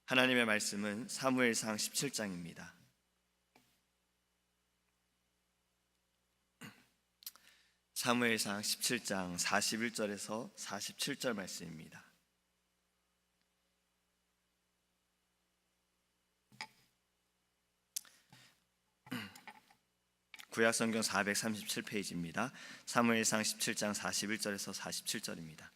하나님의 말씀은 사무엘상 17장입니다. 사무엘상 17장 41절에서 47절 말씀입니다. 구약성경 437페이지입니다. 사무엘상 17장 41절에서 47절입니다.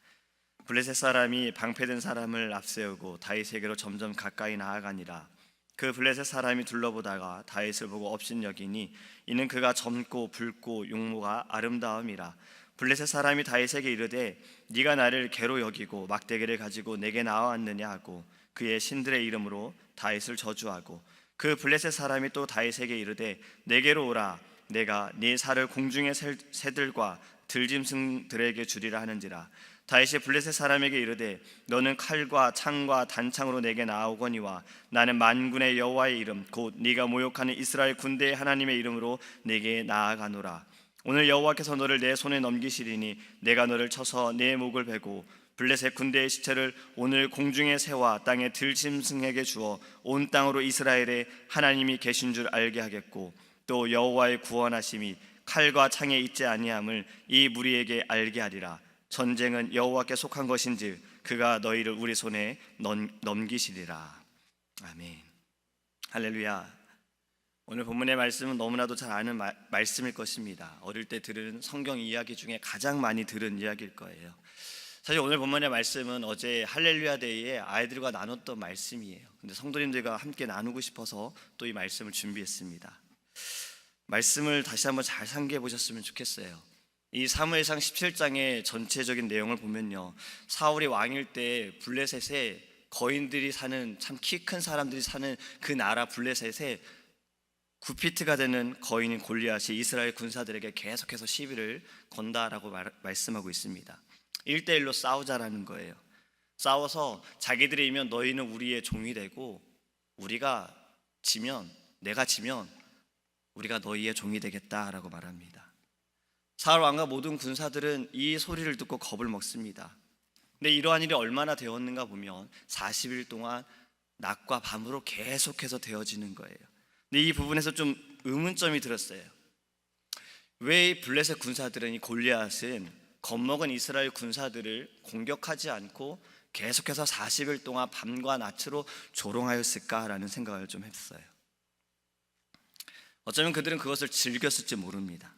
블레셋 사람이 방패든 사람을 앞세우고 다윗에게로 점점 가까이 나아가니라. 그 블레셋 사람이 둘러보다가 다윗을 보고 업신여기니 이는 그가 젊고 붉고 용모가 아름다움이라. 블레셋 사람이 다윗에게 이르되 네가 나를 개로 여기고 막대기를 가지고 내게 나와왔느냐 하고 그의 신들의 이름으로 다윗을 저주하고, 그 블레셋 사람이 또 다윗에게 이르되 내게로 오라. 내가 네 살을 공중의 새들과 들짐승들에게 주리라 하는지라. 다윗이 블레셋 사람에게 이르되 너는 칼과 창과 단창으로 내게 나아오거니와 나는 만군의 여호와의 이름 곧 네가 모욕하는 이스라엘 군대의 하나님의 이름으로 내게 나아가노라. 오늘 여호와께서 너를 내 손에 넘기시리니 내가 너를 쳐서 내 목을 베고 블레셋 군대의 시체를 오늘 공중의 새와 땅의 들짐승에게 주어 온 땅으로 이스라엘의 하나님이 계신 줄 알게 하겠고, 또 여호와의 구원하심이 칼과 창에 있지 아니함을 이 무리에게 알게 하리라. 전쟁은 여호와께 속한 것인지 그가 너희를 우리 손에 넘기시리라. 아멘. 할렐루야. 오늘 본문의 말씀은 너무나도 잘 아는 말씀일 것입니다. 어릴 때 들은 성경 이야기 중에 가장 많이 들은 이야기일 거예요. 사실 오늘 본문의 말씀은 어제 할렐루야 데이에 아이들과 나눴던 말씀이에요. 근데 성도님들과 함께 나누고 싶어서 또 이 말씀을 준비했습니다. 말씀을 다시 한번 잘 상기해 보셨으면 좋겠어요. 이 사무엘상 17장의 전체적인 내용을 보면요, 사울이 왕일 때 블레셋에 거인들이 사는, 참 키 큰 사람들이 사는 그 나라 블레셋에 9피트가 되는 거인인 골리앗이 이스라엘 군사들에게 계속해서 시비를 건다라고 말씀하고 있습니다. 1대1로 싸우자라는 거예요. 싸워서 자기들이 이면 너희는 우리의 종이 되고 우리가 지면, 내가 지면 우리가 너희의 종이 되겠다라고 말합니다. 사울 왕과 모든 군사들은 이 소리를 듣고 겁을 먹습니다. 근데 이러한 일이 얼마나 되었는가 보면 40일 동안 낮과 밤으로 계속해서 되어지는 거예요. 근데 이 부분에서 좀 의문점이 들었어요. 왜 이 블레셋 군사들은, 이 골리앗은 겁먹은 이스라엘 군사들을 공격하지 않고 계속해서 40일 동안 밤과 낮으로 조롱하였을까라는 생각을 좀 했어요. 어쩌면 그들은 그것을 즐겼을지 모릅니다.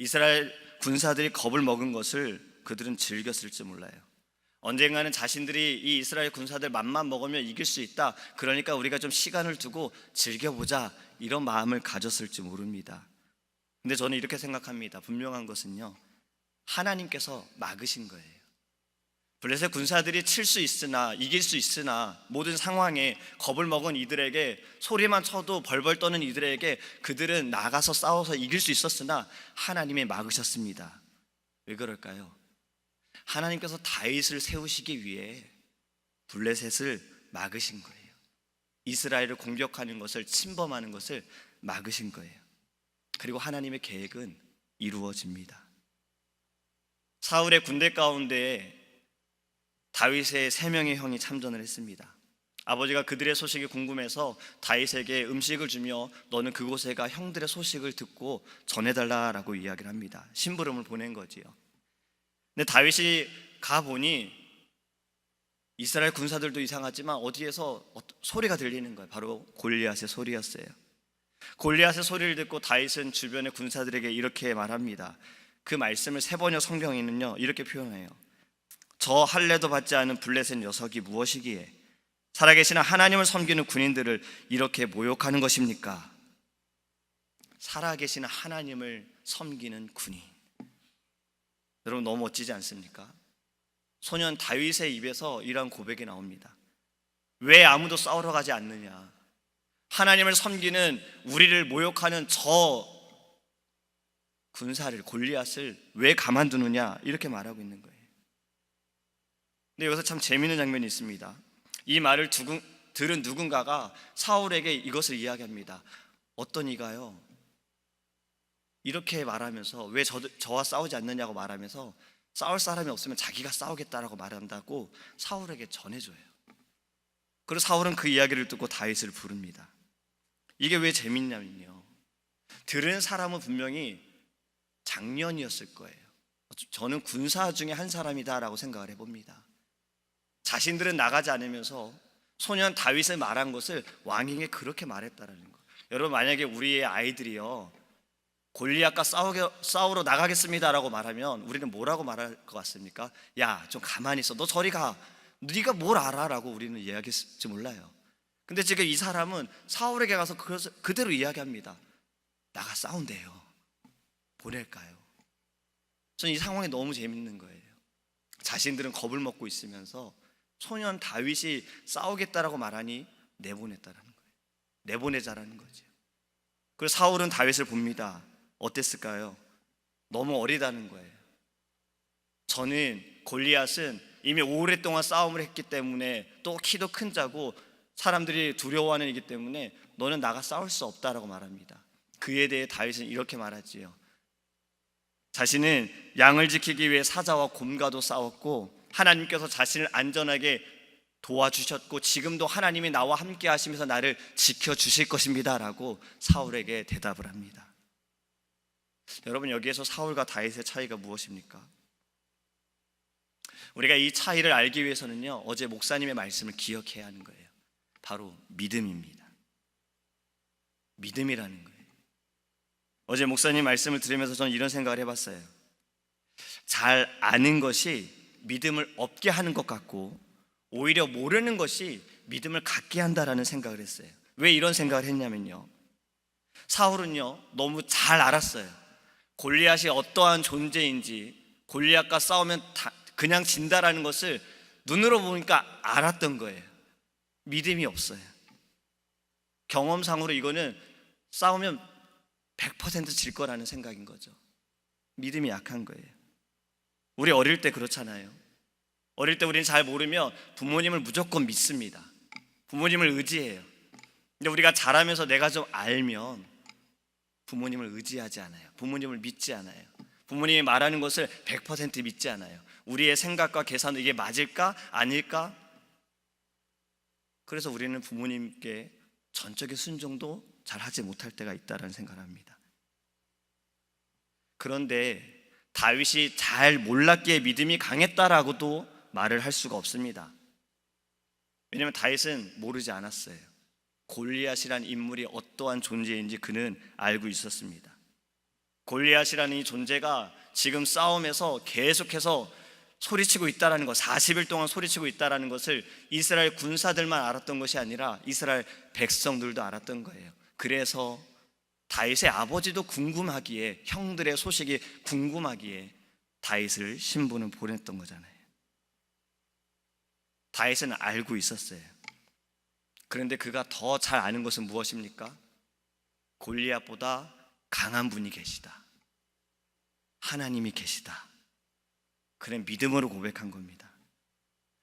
이스라엘 군사들이 겁을 먹은 것을 그들은 즐겼을지 몰라요. 언젠가는 자신들이 이 이스라엘 군사들 맘만 먹으면 이길 수 있다, 그러니까 우리가 좀 시간을 두고 즐겨보자, 이런 마음을 가졌을지 모릅니다. 근데 저는 이렇게 생각합니다. 분명한 것은요, 하나님께서 막으신 거예요. 블레셋 군사들이 칠 수 있으나, 이길 수 있으나, 모든 상황에 겁을 먹은 이들에게, 소리만 쳐도 벌벌 떠는 이들에게 그들은 나가서 싸워서 이길 수 있었으나 하나님이 막으셨습니다. 왜 그럴까요? 하나님께서 다윗을 세우시기 위해 블레셋을 막으신 거예요. 이스라엘을 공격하는 것을, 침범하는 것을 막으신 거예요. 그리고 하나님의 계획은 이루어집니다. 사울의 군대 가운데 다윗의 3명의 형이 참전을 했습니다. 아버지가 그들의 소식이 궁금해서 다윗에게 음식을 주며 너는 그곳에 가 형들의 소식을 듣고 전해달라라고 이야기를 합니다. 심부름을 보낸 거지요. 근데 다윗이 가보니 이스라엘 군사들도 이상하지만 어디에서 소리가 들리는 거예요. 바로 골리앗의 소리였어요. 골리앗의 소리를 듣고 다윗은 주변의 군사들에게 이렇게 말합니다. 그 말씀을 세번역 성경에는요 이렇게 표현해요. 저 할례도 받지 않은 블레셋 녀석이 무엇이기에 살아계시는 하나님을 섬기는 군인들을 이렇게 모욕하는 것입니까? 살아계시는 하나님을 섬기는 군인, 여러분 너무 멋지지 않습니까? 소년 다윗의 입에서 이러한 고백이 나옵니다. 왜 아무도 싸우러 가지 않느냐? 하나님을 섬기는, 우리를 모욕하는 저 군사를, 골리앗을 왜 가만두느냐, 이렇게 말하고 있는 거예요. 근데 여기서 참 재미있는 장면이 있습니다. 이 말을 들은 누군가가 사울에게 이것을 이야기합니다. 어떤 이가요, 이렇게 말하면서 왜 저와 싸우지 않느냐고 말하면서 싸울 사람이 없으면 자기가 싸우겠다라고 말한다고 사울에게 전해줘요. 그리고 사울은 그 이야기를 듣고 다윗을 부릅니다. 이게 왜 재밌냐면요, 들은 사람은 분명히 장년이었을 거예요. 저는 군사 중에 한 사람이다라고 생각을 해봅니다. 자신들은 나가지 않으면서 소년 다윗을 말한 것을 왕에게 그렇게 말했다라는 거. 여러분, 만약에 우리의 아이들이요, 골리앗과 싸우러 나가겠습니다라고 말하면 우리는 뭐라고 말할 것 같습니까? 야, 좀 가만히 있어. 너 저리 가. 네가 뭘 알아? 라고 우리는 이야기했을지 몰라요. 근데 지금 이 사람은 사울에게 가서 그대로 이야기합니다. 나가 싸운대요. 보낼까요? 저는 이 상황이 너무 재밌는 거예요. 자신들은 겁을 먹고 있으면서 소년 다윗이 싸우겠다라고 말하니 내보냈다라는 거예요. 내보내자라는 거죠. 그래서 사울은 다윗을 봅니다. 어땠을까요? 너무 어리다는 거예요. 저는 골리앗은 이미 오랫동안 싸움을 했기 때문에, 또 키도 큰 자고 사람들이 두려워하는 이기 때문에 너는 나가 싸울 수 없다라고 말합니다. 그에 대해 다윗은 이렇게 말하지요. 자신은 양을 지키기 위해 사자와 곰과도 싸웠고 하나님께서 자신을 안전하게 도와주셨고 지금도 하나님이 나와 함께 하시면서 나를 지켜주실 것입니다 라고 사울에게 대답을 합니다. 여러분, 여기에서 사울과 다윗의 차이가 무엇입니까? 우리가 이 차이를 알기 위해서는요, 어제 목사님의 말씀을 기억해야 하는 거예요. 바로 믿음입니다. 믿음이라는 거예요. 어제 목사님 말씀을 들으면서 저는 이런 생각을 해봤어요. 잘 아는 것이 믿음을 없게 하는 것 같고 오히려 모르는 것이 믿음을 갖게 한다라는 생각을 했어요. 왜 이런 생각을 했냐면요, 사울은요 너무 잘 알았어요. 골리앗이 어떠한 존재인지, 골리앗과 싸우면 그냥 진다라는 것을 눈으로 보니까 알았던 거예요. 믿음이 없어요. 경험상으로 이거는 싸우면 100% 질 거라는 생각인 거죠. 믿음이 약한 거예요. 우리 어릴 때 그렇잖아요. 어릴 때 우리는 잘 모르면 부모님을 무조건 믿습니다. 부모님을 의지해요. 근데 우리가 자라면서 내가 좀 알면 부모님을 의지하지 않아요. 부모님을 믿지 않아요. 부모님이 말하는 것을 100% 믿지 않아요. 우리의 생각과 계산은 이게 맞을까? 아닐까? 그래서 우리는 부모님께 전적인 순종도 잘 하지 못할 때가 있다는 생각을 합니다. 그런데 다윗이 잘 몰랐기에 믿음이 강했다라고도 말을 할 수가 없습니다. 왜냐하면 다윗은 모르지 않았어요. 골리앗이란 인물이 어떠한 존재인지 그는 알고 있었습니다. 골리앗이라는 이 존재가 지금 싸움에서 계속해서 소리치고 있다라는 것, 40일 동안 소리치고 있다라는 것을 이스라엘 군사들만 알았던 것이 아니라 이스라엘 백성들도 알았던 거예요. 그래서 다윗의 아버지도 궁금하기에, 형들의 소식이 궁금하기에 다윗을 신부는 보냈던 거잖아요. 다윗은 알고 있었어요. 그런데 그가 더 잘 아는 것은 무엇입니까? 골리앗보다 강한 분이 계시다. 하나님이 계시다. 그는 믿음으로 고백한 겁니다.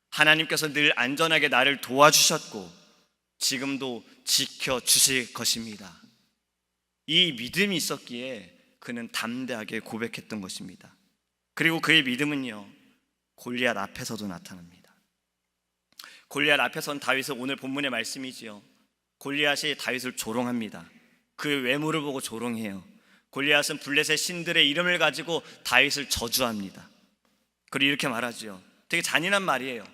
하나님께서 늘 안전하게 나를 도와주셨고 지금도 지켜주실 것입니다. 이 믿음이 있었기에 그는 담대하게 고백했던 것입니다. 그리고 그의 믿음은요, 골리앗 앞에서도 나타납니다. 골리앗 앞에선 다윗은 오늘 본문의 말씀이지요. 골리앗이 다윗을 조롱합니다. 그의 외모를 보고 조롱해요. 골리앗은 블레셋 신들의 이름을 가지고 다윗을 저주합니다. 그리고 이렇게 말하죠. 되게 잔인한 말이에요.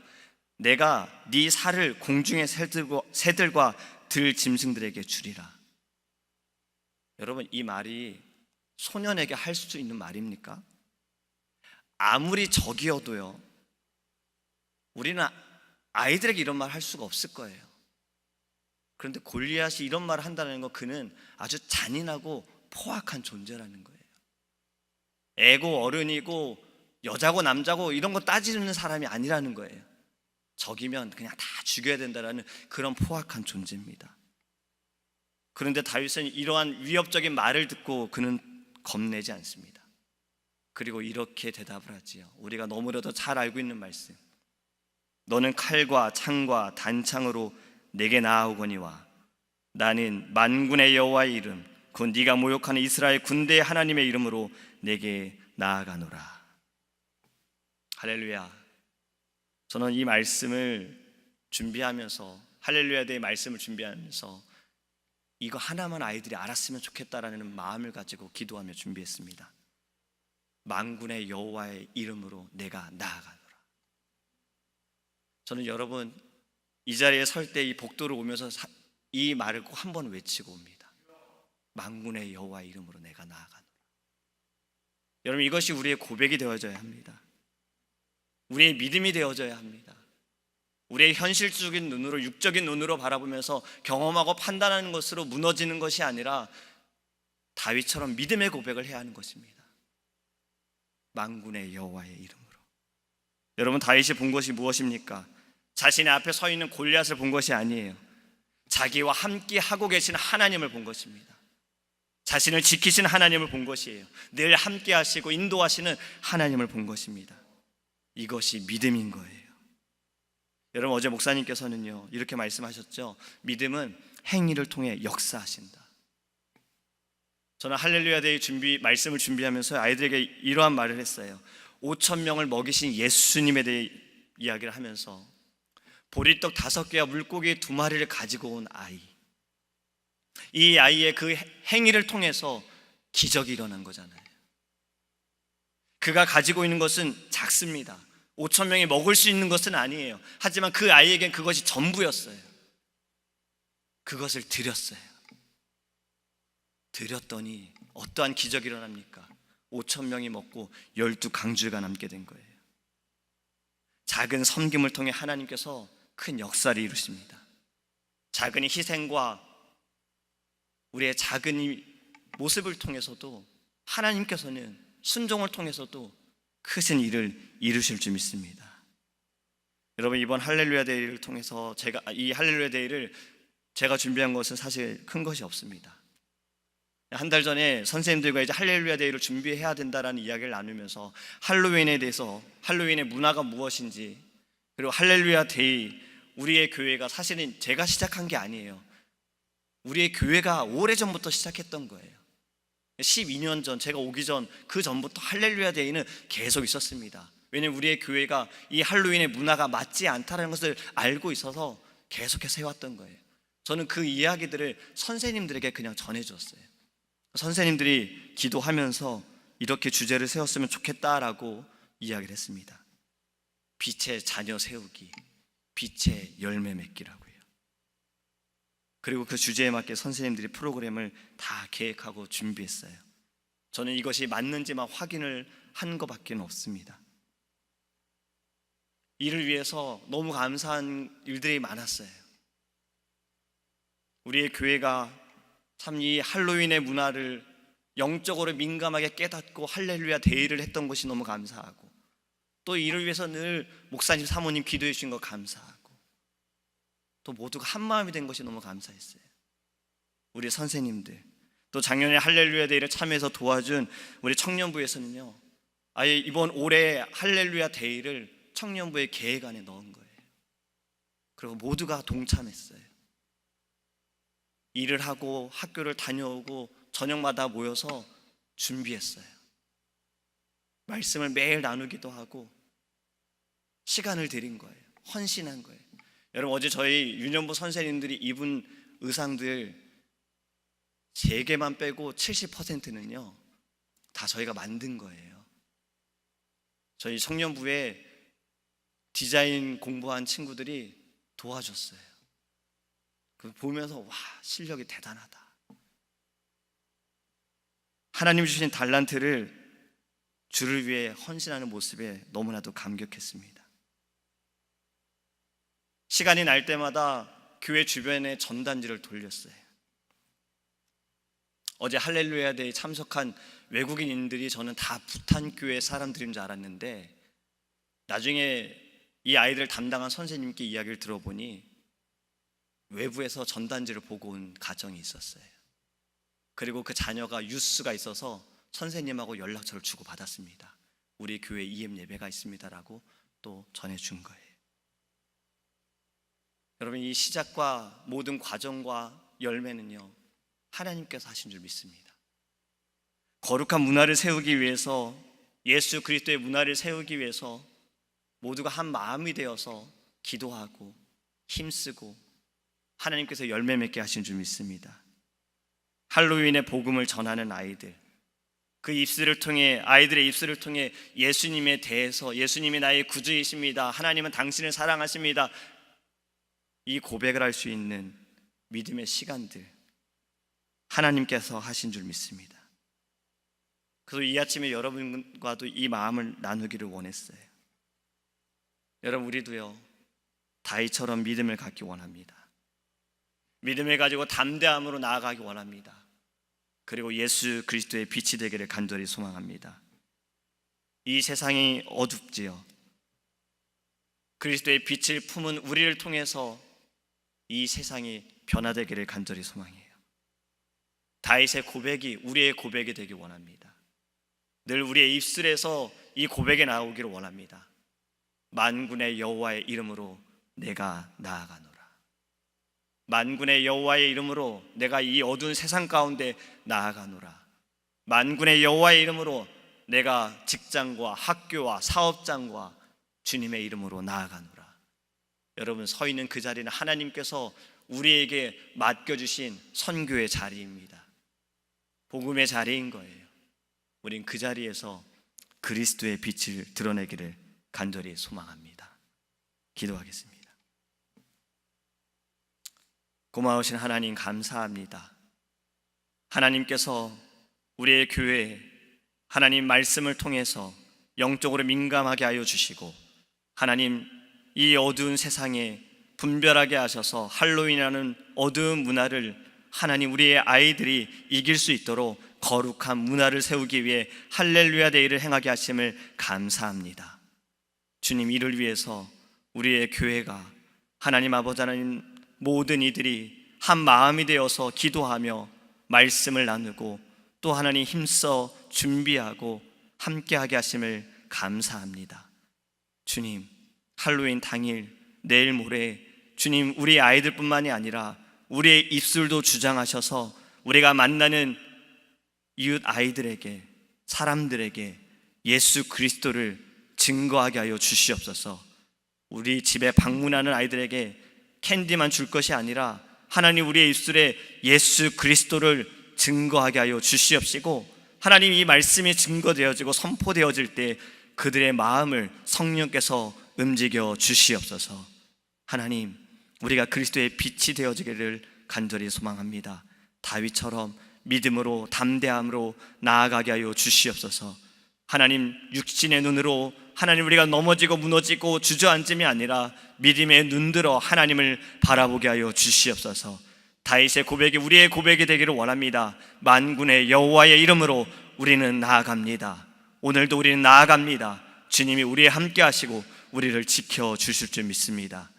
내가 네 살을 공중의 새들과 들 짐승들에게 주리라. 여러분, 이 말이 소년에게 할 수 있는 말입니까? 아무리 적이어도요, 우리는 아이들에게 이런 말 할 수가 없을 거예요. 그런데 골리앗이 이런 말을 한다는 건 그는 아주 잔인하고 포악한 존재라는 거예요. 애고 어른이고 여자고 남자고 이런 거 따지는 사람이 아니라는 거예요. 적이면 그냥 다 죽여야 된다라는 그런 포악한 존재입니다. 그런데 다윗은 이러한 위협적인 말을 듣고 그는 겁내지 않습니다. 그리고 이렇게 대답을 하지요. 우리가 너무나도 잘 알고 있는 말씀. 너는 칼과 창과 단창으로 내게 나아오거니와 나는 만군의 여호와의 이름 곧 네가 모욕하는 이스라엘 군대의 하나님의 이름으로 내게 나아가노라. 할렐루야. 저는 이 말씀을 준비하면서 할렐루야 데이 말씀을 준비하면서 이거 하나만 아이들이 알았으면 좋겠다라는 마음을 가지고 기도하며 준비했습니다. 만군의 여호와의 이름으로 내가 나아가노라. 저는 여러분 이 자리에 설 때 이 복도를 오면서 이 말을 꼭 한 번 외치고 옵니다. 만군의 여호와의 이름으로 내가 나아가노라. 여러분 이것이 우리의 고백이 되어져야 합니다. 우리의 믿음이 되어져야 합니다. 우리의 현실적인 눈으로, 육적인 눈으로 바라보면서 경험하고 판단하는 것으로 무너지는 것이 아니라 다윗처럼 믿음의 고백을 해야 하는 것입니다. 만군의 여호와의 이름으로. 여러분 다윗이 본 것이 무엇입니까? 자신의 앞에 서 있는 골리앗을 본 것이 아니에요. 자기와 함께 하고 계신 하나님을 본 것입니다. 자신을 지키신 하나님을 본 것이에요. 늘 함께 하시고 인도하시는 하나님을 본 것입니다. 이것이 믿음인 거예요. 여러분 어제 목사님께서는요 이렇게 말씀하셨죠. 믿음은 행위를 통해 역사하신다. 저는 할렐루야 데이 말씀을 준비하면서 아이들에게 이러한 말을 했어요. 5천 명을 먹이신 예수님에 대해 이야기를 하면서 보리떡 5개와 물고기 2마리를 가지고 온 아이, 이 아이의 그 행위를 통해서 기적이 일어난 거잖아요. 그가 가지고 있는 것은 작습니다. 5천 명이 먹을 수 있는 것은 아니에요. 하지만 그 아이에겐 그것이 전부였어요. 그것을 드렸어요. 드렸더니 어떠한 기적이 일어납니까? 5천 명이 먹고 12강주가 남게 된 거예요. 작은 섬김을 통해 하나님께서 큰 역사를 이루십니다. 작은 희생과 우리의 작은 이 모습을 통해서도 하나님께서는 순종을 통해서도 크신 일을 이루실 줄 믿습니다. 여러분 이번 할렐루야 데이를 통해서 이 할렐루야 데이를 제가 준비한 것은 사실 큰 것이 없습니다. 한 달 전에 선생님들과 이제 할렐루야 데이를 준비해야 된다라는 이야기를 나누면서 할로윈에 대해서, 할로윈의 문화가 무엇인지, 그리고 할렐루야 데이, 우리의 교회가 사실은 제가 시작한 게 아니에요. 우리의 교회가 오래전부터 시작했던 거예요. 12년 전, 제가 오기 전, 그 전부터 할렐루야 데이는 계속 있었습니다. 왜냐하면 우리의 교회가 이 할로윈의 문화가 맞지 않다는 것을 알고 있어서 계속해서 해왔던 거예요. 저는 그 이야기들을 선생님들에게 그냥 전해주었어요. 선생님들이 기도하면서 이렇게 주제를 세웠으면 좋겠다라고 이야기를 했습니다. 빛의 자녀 세우기, 빛의 열매 맺기라고요. 그리고 그 주제에 맞게 선생님들이 프로그램을 다 계획하고 준비했어요. 저는 이것이 맞는지만 확인을 한 것밖에 없습니다. 이를 위해서 너무 감사한 일들이 많았어요. 우리의 교회가 참 이 할로윈의 문화를 영적으로 민감하게 깨닫고 할렐루야 데이를 했던 것이 너무 감사하고, 또 이를 위해서 늘 목사님 사모님 기도해 주신 것 감사하고, 또 모두가 한마음이 된 것이 너무 감사했어요. 우리 선생님들, 또 작년에 할렐루야 데이를 참여해서 도와준 우리 청년부에서는요, 아예 이번 올해 할렐루야 데이를 청년부의 계획 안에 넣은 거예요. 그리고 모두가 동참했어요. 일을 하고 학교를 다녀오고 저녁마다 모여서 준비했어요. 말씀을 매일 나누기도 하고 시간을 들인 거예요. 헌신한 거예요. 여러분 어제 저희 유년부 선생님들이 입은 의상들 3개만 빼고 70%는요 다 저희가 만든 거예요. 저희 청년부에 디자인 공부한 친구들이 도와줬어요. 그 보면서 와, 실력이 대단하다. 하나님 주신 달란트를 주를 위해 헌신하는 모습에 너무나도 감격했습니다. 시간이 날 때마다 교회 주변에 전단지를 돌렸어요. 어제 할렐루야 데이 참석한 외국인들이 저는 다 부탄교회 사람들인 줄 알았는데, 나중에 이 아이들 담당한 선생님께 이야기를 들어보니 외부에서 전단지를 보고 온 가정이 있었어요. 그리고 그 자녀가 유스가 있어서 선생님하고 연락처를 주고받았습니다. 우리 교회 EM 예배가 있습니다라고 또 전해준 거예요. 여러분 이 시작과 모든 과정과 열매는요 하나님께서 하신 줄 믿습니다. 거룩한 문화를 세우기 위해서, 예수 그리스도의 문화를 세우기 위해서 모두가 한 마음이 되어서 기도하고 힘쓰고 하나님께서 열매 맺게 하신 줄 믿습니다. 할로윈의 복음을 전하는 아이들, 그 입술을 통해, 아이들의 입술을 통해 예수님에 대해서, 예수님이 나의 구주이십니다, 하나님은 당신을 사랑하십니다, 이 고백을 할 수 있는 믿음의 시간들 하나님께서 하신 줄 믿습니다. 그래서 이 아침에 여러분과도 이 마음을 나누기를 원했어요. 여러분, 우리도요 다윗처럼 믿음을 갖기 원합니다. 믿음을 가지고 담대함으로 나아가기 원합니다. 그리고 예수 그리스도의 빛이 되기를 간절히 소망합니다. 이 세상이 어둡지요. 그리스도의 빛을 품은 우리를 통해서 이 세상이 변화되기를 간절히 소망해요. 다윗의 고백이 우리의 고백이 되기 원합니다. 늘 우리의 입술에서 이 고백이 나오기를 원합니다. 만군의 여호와의 이름으로 내가 나아가노라. 만군의 여호와의 이름으로 내가 이 어두운 세상 가운데 나아가노라. 만군의 여호와의 이름으로 내가 직장과 학교와 사업장과 주님의 이름으로 나아가노라. 여러분, 서 있는 그 자리는 하나님께서 우리에게 맡겨주신 선교의 자리입니다. 복음의 자리인 거예요. 우린 그 자리에서 그리스도의 빛을 드러내기를 간절히 소망합니다. 기도하겠습니다. 고마우신 하나님, 감사합니다. 하나님께서 우리의 교회에 하나님 말씀을 통해서 영적으로 민감하게 하여 주시고, 하나님 이 어두운 세상에 분별하게 하셔서 할로윈이라는 어두운 문화를 하나님 우리의 아이들이 이길 수 있도록 거룩한 문화를 세우기 위해 할렐루야 데이를 행하게 하심을 감사합니다. 주님, 이를 위해서 우리의 교회가 하나님 아버지 하나님 모든 이들이 한 마음이 되어서 기도하며 말씀을 나누고 또 하나님 힘써 준비하고 함께하게 하심을 감사합니다. 주님, 할로윈 당일, 내일 모레 주님, 우리 아이들뿐만이 아니라 우리의 입술도 주장하셔서 우리가 만나는 이웃 아이들에게, 사람들에게 예수 그리스도를 증거하게 하여 주시옵소서. 우리 집에 방문하는 아이들에게 캔디만 줄 것이 아니라 하나님 우리의 입술에 예수 그리스도를 증거하게 하여 주시옵시고, 하나님 이 말씀이 증거되어지고 선포되어질 때 그들의 마음을 성령께서 움직여 주시옵소서. 하나님, 우리가 그리스도의 빛이 되어지기를 간절히 소망합니다. 다윗처럼 믿음으로 담대함으로 나아가게 하여 주시옵소서. 하나님, 육신의 눈으로 하나님 우리가 넘어지고 무너지고 주저앉음이 아니라 믿음의 눈들어 하나님을 바라보게 하여 주시옵소서. 다윗의 고백이 우리의 고백이 되기를 원합니다. 만군의 여호와의 이름으로 우리는 나아갑니다. 오늘도 우리는 나아갑니다. 주님이 우리에 함께 하시고 우리를 지켜주실 줄 믿습니다.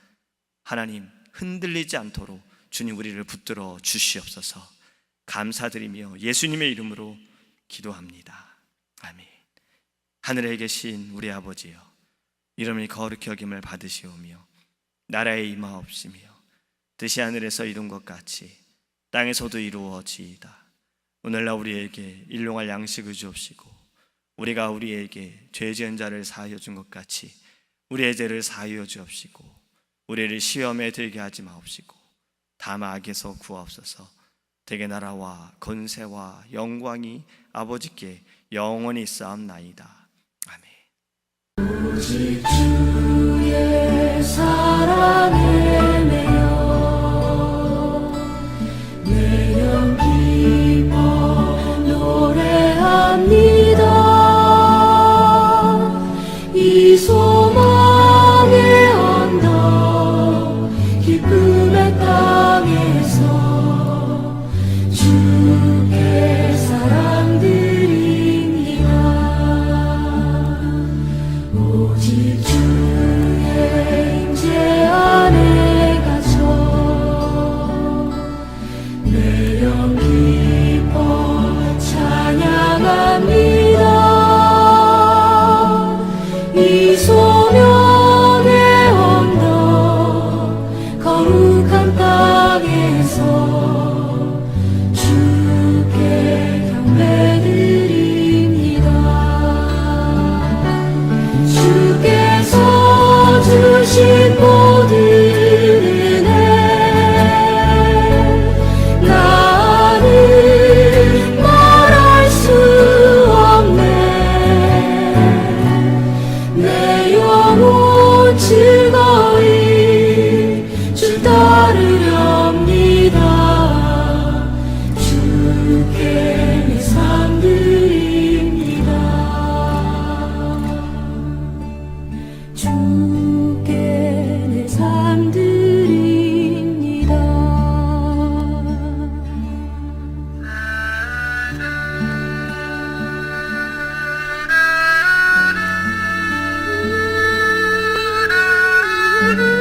하나님, 흔들리지 않도록 주님 우리를 붙들어 주시옵소서. 감사드리며 예수님의 이름으로 기도합니다. 아멘. 하늘에 계신 우리 아버지여, 이름이 거룩히 여김을 받으시오며 나라에 임하옵시며 뜻이 하늘에서 이룬 것 같이 땅에서도 이루어지이다. 오늘날 우리에게 일용할 양식을 주옵시고 우리가 우리에게 죄 지은 자를 사하여 준 것 같이 우리의 죄를 사하여 주옵시고 우리를 시험에 들게 하지 마옵시고 다만 악에서 구하옵소서. 대개 나라와 권세와 영광이 아버지께 영원히 있사옵나이다. 아멘. 오직 주의 사랑에 내 영 기뻐 노래합니다. 이 소망의 언덕 기쁨의 땅에서 주께 사랑드립니다. 오직 주 주